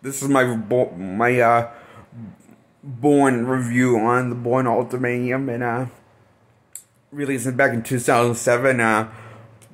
This is my Bourne review on the Bourne Ultimatum, and released it back in 2007.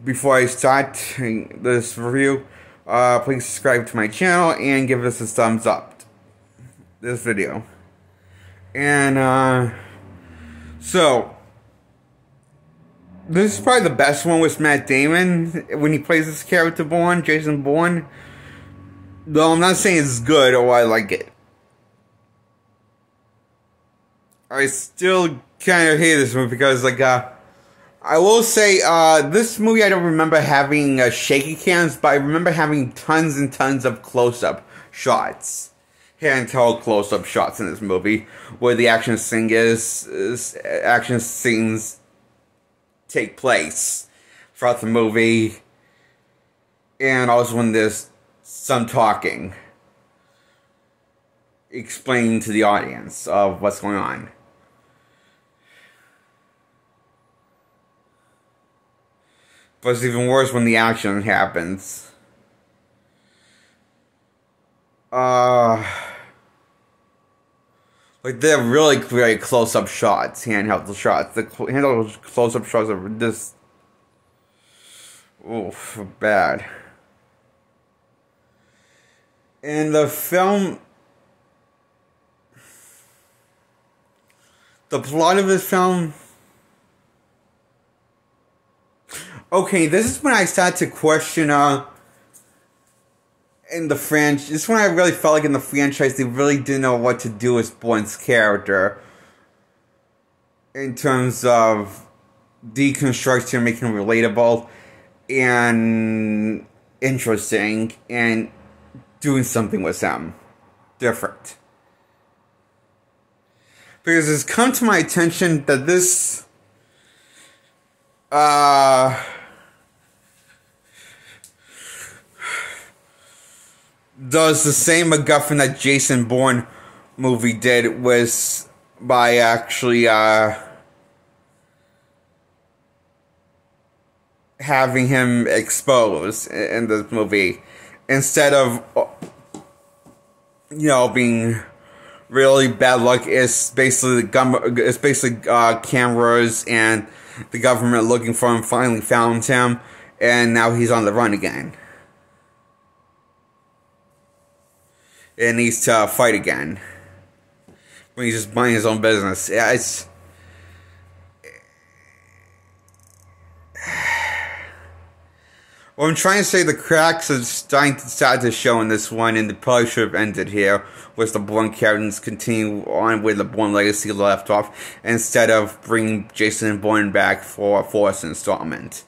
Before I start this review, please subscribe to my channel and give us a thumbs up. This video, and so this is probably the best one with Matt Damon when he plays this character Bourne, Jason Bourne. Though I'm not saying it's good or I like it. I still kind of hate this movie because, like, I will say, this movie I don't remember having shaky cams, but I remember having tons and tons of close-up shots. Handheld close-up shots in this movie, where the action scenes take place throughout the movie, and also when there's some talking, explaining to the audience of what's going on. But it's even worse when the action happens. Like, they're really very close-up shots, handheld shots. The handheld close-up shots are just, oof, bad. And the film, the plot of this film, okay, this is when I start to question, in the franchise, this is when I really felt like in the franchise they really didn't know what to do with Bourne's character in terms of deconstruction, making him relatable and interesting, and doing something with him different. Because it's come to my attention that this does the same MacGuffin that Jason Bourne movie did, was by actually having him exposed in this movie, instead of, you know, being really bad luck. It's basically cameras and the government looking for him finally found him, and now he's on the run again. And needs to fight again when he's just minding his own business. Yeah, it's what I'm trying to say, the cracks are starting to start to show in this one, and it probably should have ended here, with the Bourne characters continue on where the Bourne legacy left off, instead of bringing Jason Bourne back for a fourth installment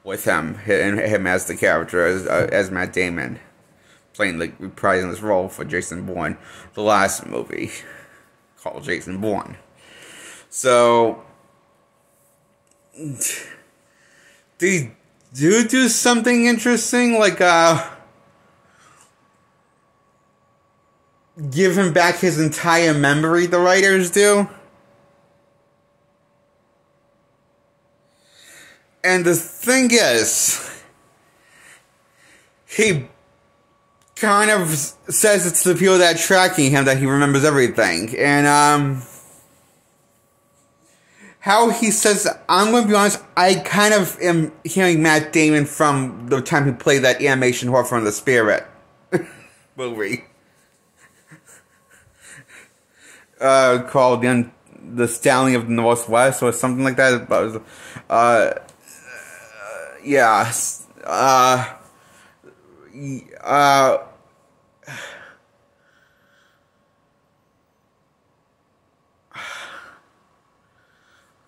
with him as the character, as Matt Damon, playing, like, reprising this role for Jason Bourne, the last movie called Jason Bourne. So they do something interesting, like give him back his entire memory, the writers do. And the thing is, he kind of says it's the people that are tracking him that he remembers everything. And how he says, I'm going to be honest, I kind of am hearing Matt Damon from the time he played that animation horror from the Spirit movie. Called The Stallion of the Northwest or something like that. But yeah.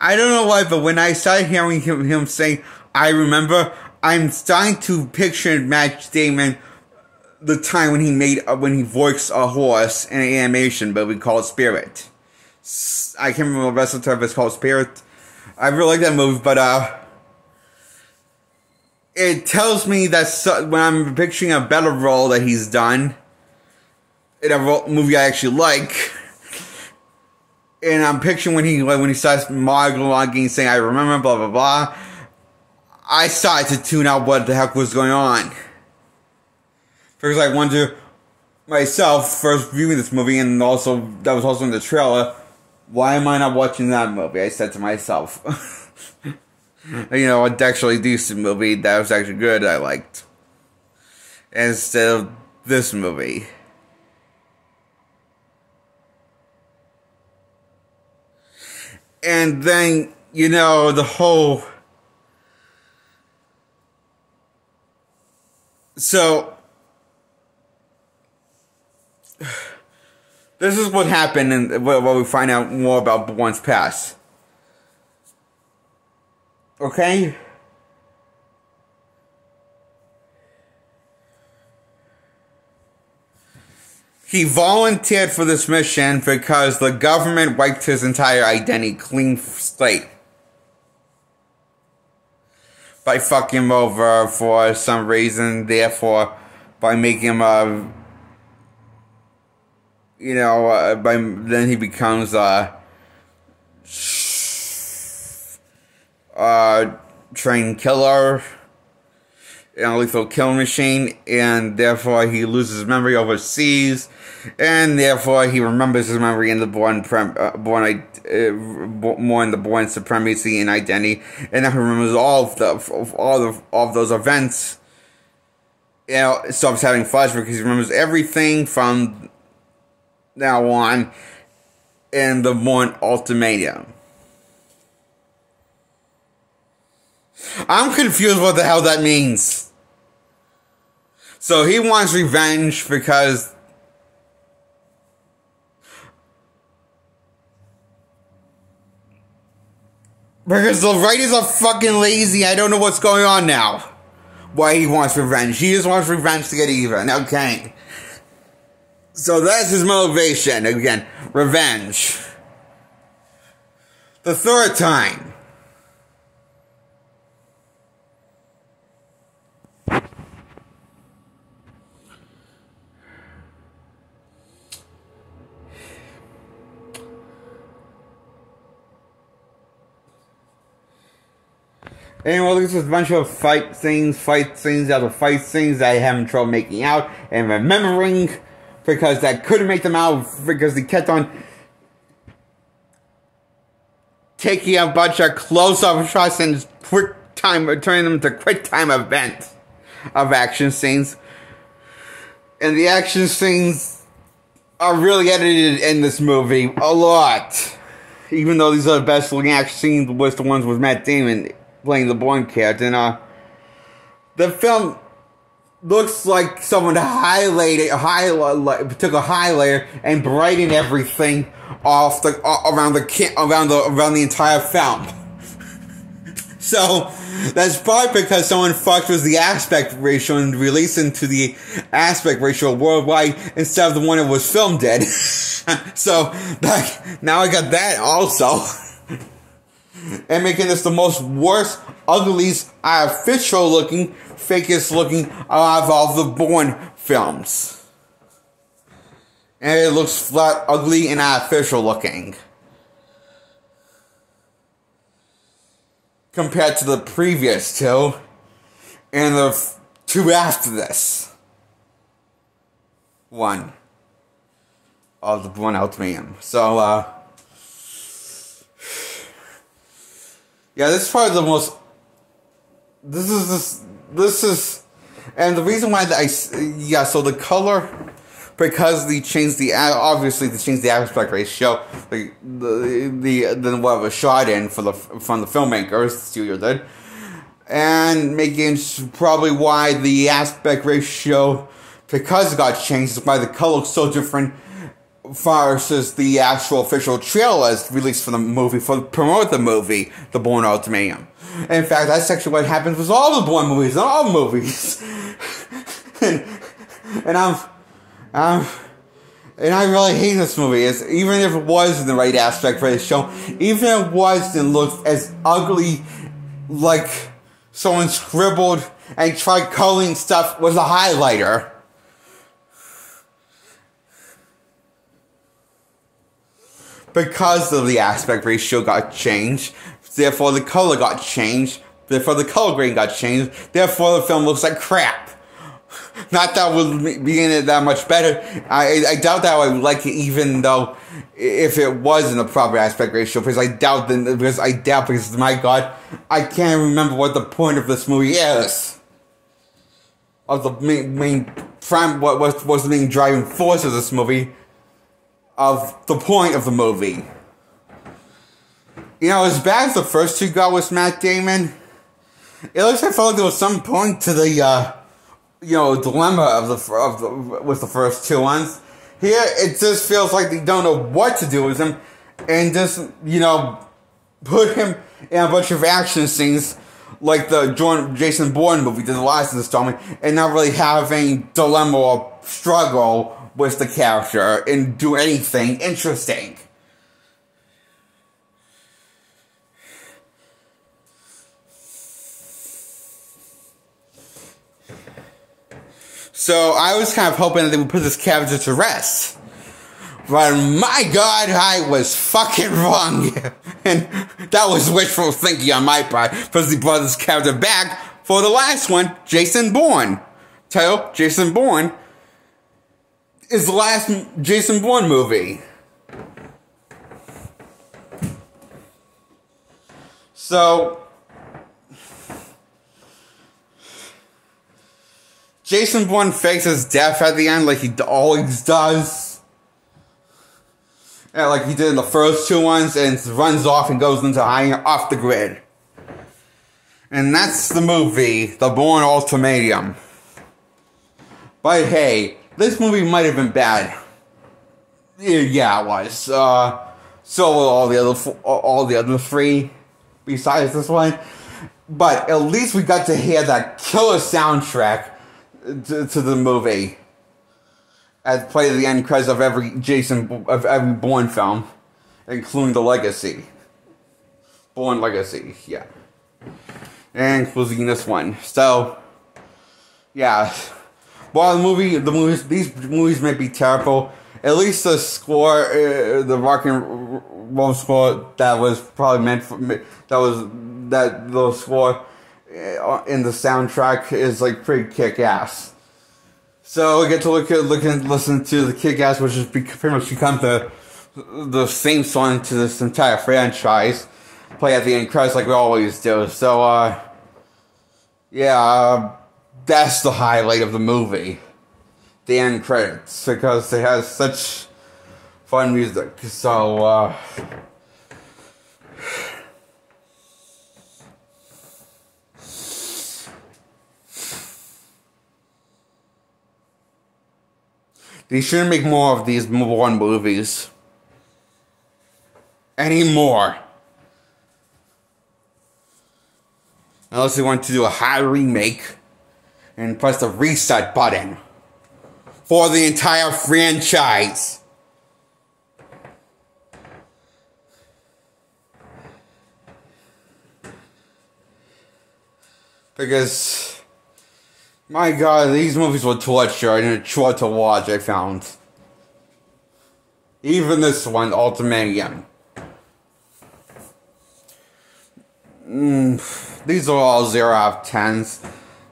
I don't know why, but when I started hearing him saying, I remember, I'm starting to picture Matt Damon, the time when he voiced a horse in an animation movie called Spirit. I can't remember the rest of the time it's called Spirit. I really like that movie, but it tells me that when I'm picturing a better role that he's done, in a movie I actually like, and I'm picturing when he starts monologuing, saying, I remember, blah, blah, blah, I started to tune out what the heck was going on. Because I wonder, myself first viewing this movie, and also that was also in the trailer. Why am I not watching that movie? I said to myself. You know, a actually decent movie that was actually good, I liked. Instead of this movie. And then, you know, the whole... So... This is what happened, and what we find out more about Bourne's past. Okay? He volunteered for this mission because the government wiped his entire identity clean slate. By fucking him over for some reason, therefore, by making him then he becomes trained killer in a lethal killing machine, and therefore he loses memory overseas, and therefore he remembers his memory in the more in the Bourne supremacy and identity, and then he remembers all of those events. You know, stops having flashbacks because he remembers everything from now on in the Bourne Ultimatum. I'm confused what the hell that means. So he wants revenge because the writers are fucking lazy. I don't know what's going on now. Why he wants revenge. He just wants revenge to get even. Okay. So that's his motivation. Again, revenge. The third time. Anyway, this is a bunch of fight scenes after fight scenes that I having trouble making out and remembering, because that couldn't make them out because they kept on taking a bunch of close-up shots and turning them to quick time events of action scenes. And the action scenes are really edited in this movie a lot. Even though these are the best looking action scenes, was the ones with Matt Damon playing the Bourne character. And the film looks like someone took a highlighter and brightened everything off around the entire film. So that's probably because someone fucked with the aspect ratio and released into the aspect ratio worldwide instead of the one it was filmed in. So now I got that also. And making this the worst, ugliest, artificial looking, fakest looking out of all the Bourne films. And it looks flat, ugly, and artificial looking. Compared to the previous two, and the two after this. One. Of the Bourne Ultimatum. So, yeah, this is probably the most... This is... And the reason why so the color... Because they changed obviously they changed the aspect ratio, what was shot in from the filmmakers, the studio did, and making probably why the aspect ratio, because it got changed, is why the color looks so different versus the actual official trailers released for the movie, to promote the movie, The Bourne Ultimatum. In fact, that's actually what happens with all the Bourne movies, all movies. And I really hate this movie. Even if it was in the right aspect ratio, even if it was and looked as ugly, like someone scribbled and tried coloring stuff with a highlighter. Because of the aspect ratio got changed, therefore the color got changed, therefore the color grading got changed, therefore the film looks like crap. Not that would be in it that much better. I doubt that I would like it, even though if it was in the proper aspect ratio, because because my God, I can't remember what the point of this movie is. Of the main prime, what was the main driving force of this movie? Of the point of the movie. You know, as bad as the first two got with Matt Damon, it looks like I felt like there was some point to the dilemma with the first two ones. Here, it just feels like they don't know what to do with him, and just, put him in a bunch of action scenes like the Jason Bourne movie did the last installment, and not really have any dilemma or struggle with the character and do anything interesting. So I was kind of hoping that they would put this character to rest. But my God, I was fucking wrong. And that was wishful thinking on my part, because they brought this character back for the last one, Jason Bourne. Title, Jason Bourne, is the last Jason Bourne movie. So Jason Bourne fakes his death at the end like he always does. Yeah, like he did in the first two ones, and runs off and goes into hiding off the grid. And that's the movie, The Bourne Ultimatum. But hey, this movie might have been bad. Yeah, it was. So will all the other three, besides this one. But at least we got to hear that killer soundtrack to the movie, as played at the end credits of every Bourne film, including the Legacy, Bourne Legacy, yeah, and including this one. So, yeah, while these movies may be terrible, at least the score, the rock and roll score that was probably meant for that little score in the soundtrack is like pretty kick-ass. So we get to listen to the kick-ass, which has pretty much become the same song to this entire franchise, play at the end credits like we always do. So yeah, that's the highlight of the movie, the end credits, because it has such fun music. So they shouldn't make more of these Bourne movies anymore, unless they want to do a hard remake and press the reset button for the entire franchise. Because, my God, these movies were torture and a chore to watch, I found. Even this one, Ultimatum. These are all 0 out of 10s.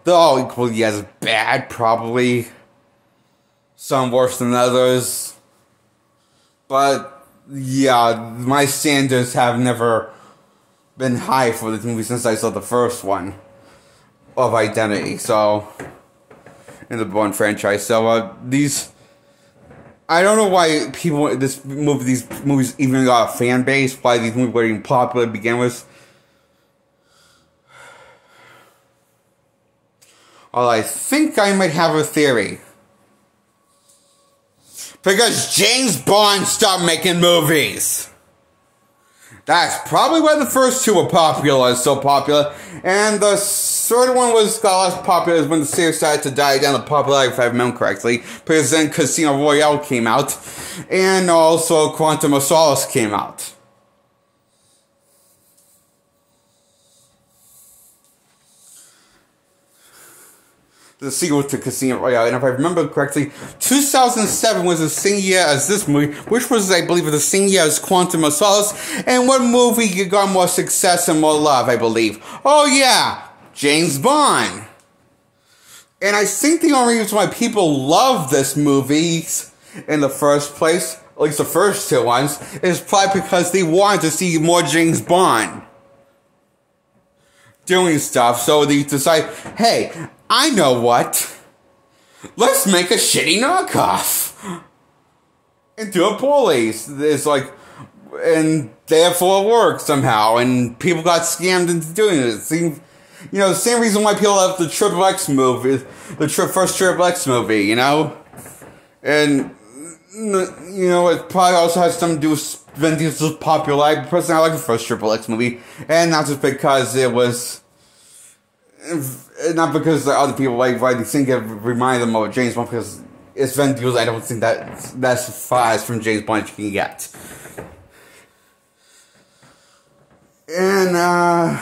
They're all equally as bad, probably. Some worse than others. But, yeah, my standards have never been high for this movie since I saw the first one of Identity, so, in the Bourne franchise. So, these, I don't know why these movies even got a fan base, why these movies were even popular to begin with. Well, I think I might have a theory. Because James Bond stopped making movies. That's probably why the first two were so popular, and the third one got less popular when the series started to die down in popularity, if I remember correctly, because then Casino Royale came out, and also Quantum of Solace came out. The sequel to Casino Royale, and if I remember correctly, 2007 was the same year as this movie, which was, I believe, the same year as Quantum of Solace, and what movie got more success and more love, I believe? Oh yeah, James Bond. And I think the only reason why people love this movie in the first place, at least the first two ones, is probably because they wanted to see more James Bond doing stuff. So they decide, hey, I know what? Let's make a shitty knockoff. And do it poorly. It's like, and therefore it worked somehow. And people got scammed into doing it. The same reason why people love the Triple X movie, first Triple X movie, you know? And, it probably also has something to do with Vin Diesel's popularity. Personally, I like the first Triple X movie. And not just because it was, not because the other people like they think it reminded them of James Bond, because it's Vin Diesel. I don't think that's as far as from James Bond you can get. And,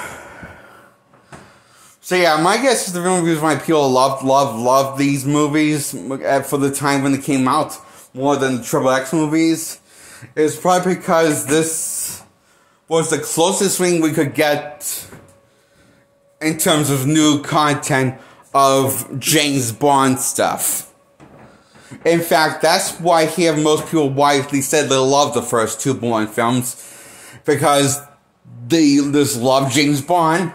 so yeah, my guess is the real reason why people love these movies for the time when they came out more than the Triple X movies is probably because this was the closest thing we could get in terms of new content of James Bond stuff. In fact, that's why here most people wisely said they love the first two Bourne films, because they just love James Bond.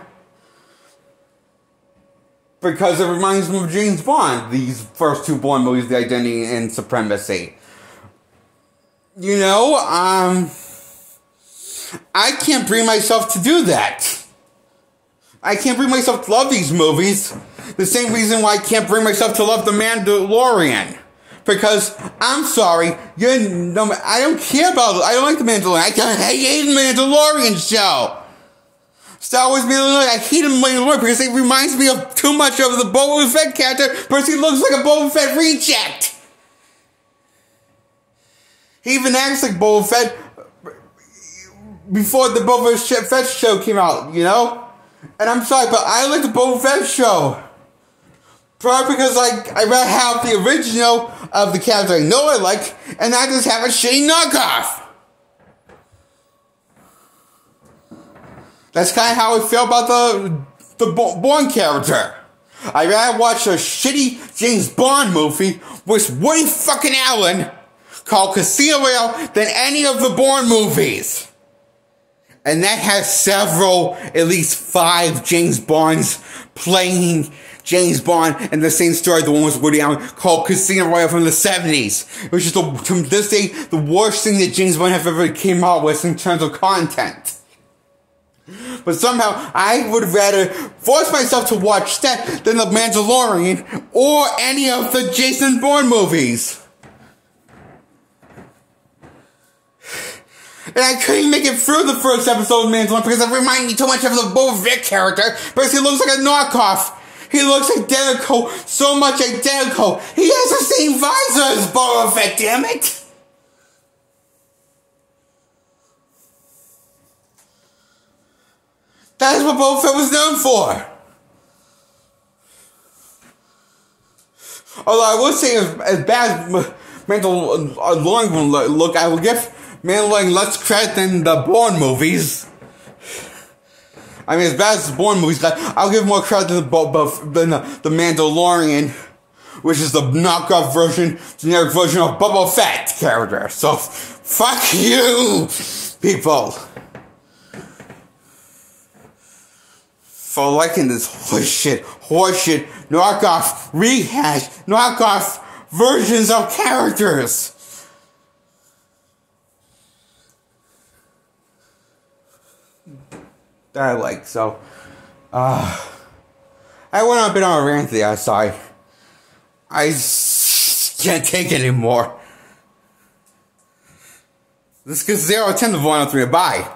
Because it reminds them of James Bond, these first two Bourne movies, The Identity and Supremacy. I can't bring myself to do that. I can't bring myself to love these movies. The same reason why I can't bring myself to love The Mandalorian. Because, I'm sorry, I don't care about it. I don't like The Mandalorian. I hate The Mandalorian show. Star Wars Mandalorian, I hate him Mandalorian because it reminds me of too much of the Boba Fett character, because he looks like a Boba Fett reject. He even acts like Boba Fett before the Boba Fett show came out, And I'm sorry, but I like the Boba Fett show. Probably because I'd rather have the original of the character I know I like, and not just have a shitty knockoff. That's kind of how I feel about the Bourne character. I'd rather watch a shitty James Bond movie with Woody fucking Allen called Casino Royale than any of the Bourne movies. And that has several, at least 5 James Bonds playing James Bond and the same story, the one with Woody Allen, called Casino Royale from the 70s. Which is, to this day, the worst thing that James Bond have ever came out with in terms of content. But somehow, I would rather force myself to watch that than The Mandalorian or any of the Jason Bourne movies. And I couldn't make it through the first episode of Mandalorian because it reminded me too much of the Boba Fett character, because he looks like a knockoff. He looks identical, so much identical. He has the same visor as Boba Fett, damn it! That is what Boba Fett was known for. Although I will say, as bad as Mandalorian will look, I will give Mandalorian less credit than the Bourne movies. I mean, as bad as the Bourne movies, I'll give more credit to the Mandalorian, which is the knockoff version, generic version of Boba Fett character. So, fuck you, people, for liking this horseshit, knockoff, rehash, knockoff versions of characters. That I like, so, I went on a bit on a rant there, sorry. I can't take it anymore. This is 0 10 to 103, bye.